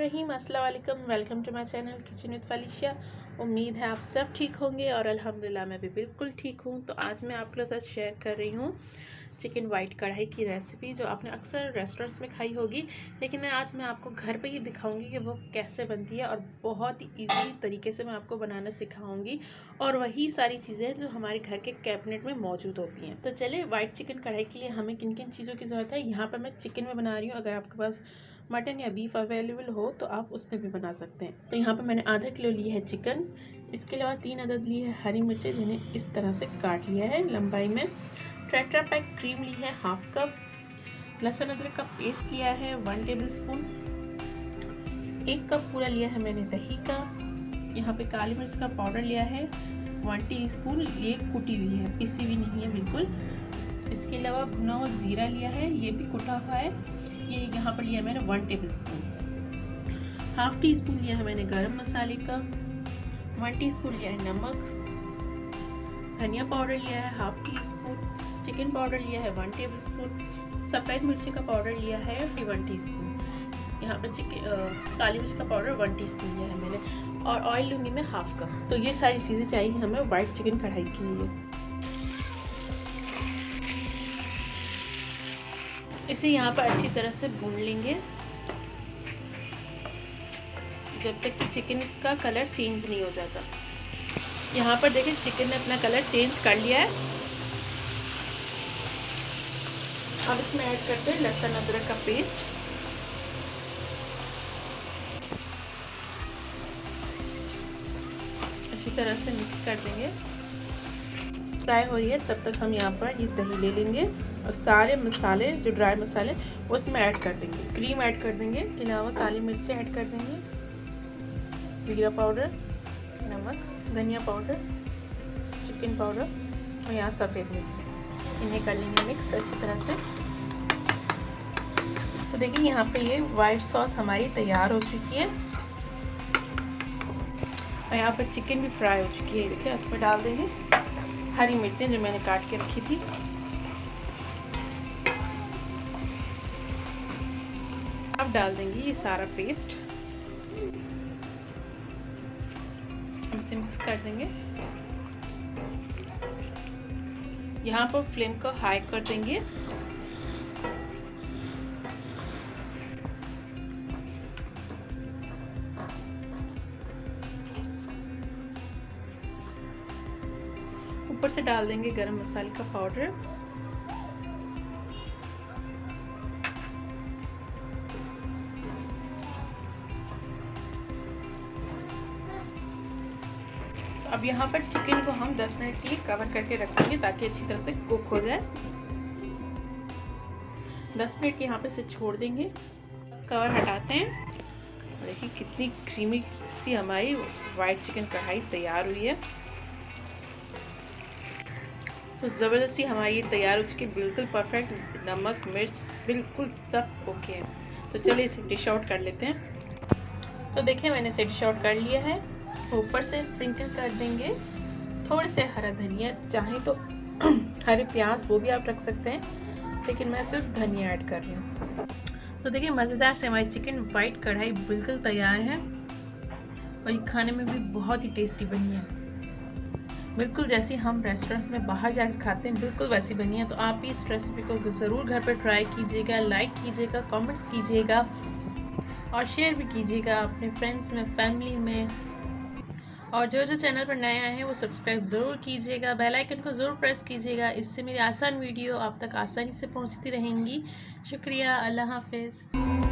बिस्मिल्लाहिर्रहमानिर्रहीम, अस्सलाम वालेकुम। Welcome to my channel kitchen with Falisha. उम्मीद है आप सब ठीक होंगे और अल्हम्दुलिल्लाह मैं भी बिल्कुल ठीक हूँ। तो आज मैं आप लोगों के साथ शेयर कर रही हूँ चिकन वाइट कढ़ाई की रेसिपी, जो आपने अक्सर रेस्टोरेंट्स में खाई होगी, लेकिन आज मैं आपको घर पे ही दिखाऊंगी कि वो कैसे बनती है और बहुत ही ईजी तरीके से मैं आपको बनाना सिखाऊंगी। और वही सारी चीज़ें जो हमारे घर के कैबिनेट में मौजूद होती हैं। तो चलिए, वाइट चिकन कढ़ाई के लिए हमें किन किन चीज़ों की ज़रूरत है। यहाँ पर मैं चिकन में बना रही हूँ, अगर आपके पास मटन या बीफ अवेलेबल हो तो आप उसमें भी बना सकते हैं। तो यहाँ पर मैंने आधा किलो ली है चिकन। इसके अलावा 3 अदद ली है हरी मिर्चें, जिन्हें इस तरह से काट लिया है लंबाई में। टेट्रा पैक क्रीम ली है हाफ कप। लहसुन अदरक का पेस्ट लिया है 1 टेबल स्पून। 1 कप पूरा लिया है मैंने दही का। यहाँ पे काली मिर्च का पाउडर लिया है 1 टीस्पून। ये कुटी हुई है, पिसी हुई नहीं है बिल्कुल। इसके अलावा भुना हुआ जीरा लिया है, ये भी कुटा हुआ है। ये यहाँ पर लिया है मैंने 1 table spoon. Half tea spoon लिया है मैंने गरम मसाले का। 1 टीस्पून लिया है नमक। धनिया पाउडर लिया है half tea spoon. Chicken powder लिया है 1 टेबल स्पून। सफ़ेद मिर्ची का पाउडर लिया है 1 टीस्पून। यहाँ पर काली मिर्च का पाउडर 1 टीस्पून लिया है मैंने। और ऑयल लूँगी मैं हाफ कप। तो ये सारी चीज़ें चाहिए हमें वाइट चिकन कढ़ाई के लिए। इसे यहाँ पर अच्छी तरह से भून लेंगे जब तक कि चिकन का कलर चेंज नहीं हो जाता। यहाँ पर देखिए चिकन ने अपना कलर चेंज कर लिया है। अब इसमें ऐड करते हैं लहसुन अदरक का पेस्ट। अच्छी तरह से मिक्स कर देंगे। फ्राई हो रही है तब तक हम यहाँ पर ये दही ले लेंगे और सारे मसाले जो ड्राई मसाले वो इसमें ऐड कर देंगे। क्रीम ऐड कर देंगे, इसके अलावा काली मिर्चें ऐड कर देंगे, जीरा पाउडर, नमक, धनिया पाउडर, चिकन पाउडर और यहाँ सफ़ेद मिर्च। इन्हें कर लेंगे मिक्स अच्छी तरह से। तो देखिए यहाँ पे ये वाइट सॉस हमारी तैयार हो चुकी है और यहाँ पर चिकन भी फ्राई हो चुकी है। देखिए इसमें डाल देंगे हरी मिर्चें जो मैंने काट के रखी थी। अब डाल देंगे ये सारा पेस्ट, इसे मिक्स कर देंगे। यहाँ पर फ्लेम को हाई कर देंगे। ऊपर से डाल देंगे गरम मसाले का पाउडर। अब यहाँ पर चिकन को हम 10 मिनट के लिए कवर करके रखेंगे ताकि अच्छी तरह से कुक हो जाए। 10 मिनट यहाँ पे से छोड़ देंगे। कवर हटाते हैं। देखिए कितनी क्रीमी सी हमारी वाइट चिकन कढ़ाई तैयार हुई है। तो ज़बरदस्ती हमारी ये तैयार हो चुकी है, बिल्कुल परफेक्ट। नमक मिर्च बिल्कुल सब ओके है। तो चलिए इसे डिश आउट कर लेते हैं। तो देखिए मैंने इसे डिश आउट कर लिया है। ऊपर से स्प्रिंकल कर देंगे थोड़े से हरा धनिया, चाहे तो हरे प्याज वो भी आप रख सकते हैं, लेकिन मैं सिर्फ धनिया ऐड कर रही हूँ। तो देखिए मज़ेदार से हमारी चिकन वाइट कढ़ाई बिल्कुल तैयार है और ये खाने में भी बहुत ही टेस्टी बनी है। बिल्कुल जैसी हम रेस्टोरेंट में बाहर जाकर खाते हैं बिल्कुल वैसी बनी है। तो आप भी इस रेसिपी को ज़रूर घर पर ट्राई कीजिएगा, लाइक कीजिएगा, कमेंट्स कीजिएगा और शेयर भी कीजिएगा अपने फ्रेंड्स में, फैमिली में। और जो जो चैनल पर नए आए हैं वो सब्सक्राइब ज़रूर कीजिएगा, बेल आइकन को ज़रूर प्रेस कीजिएगा। इससे मेरी आसान वीडियो आप तक आसानी से पहुंचती रहेंगी। शुक्रिया, अल्लाह हाफिज़।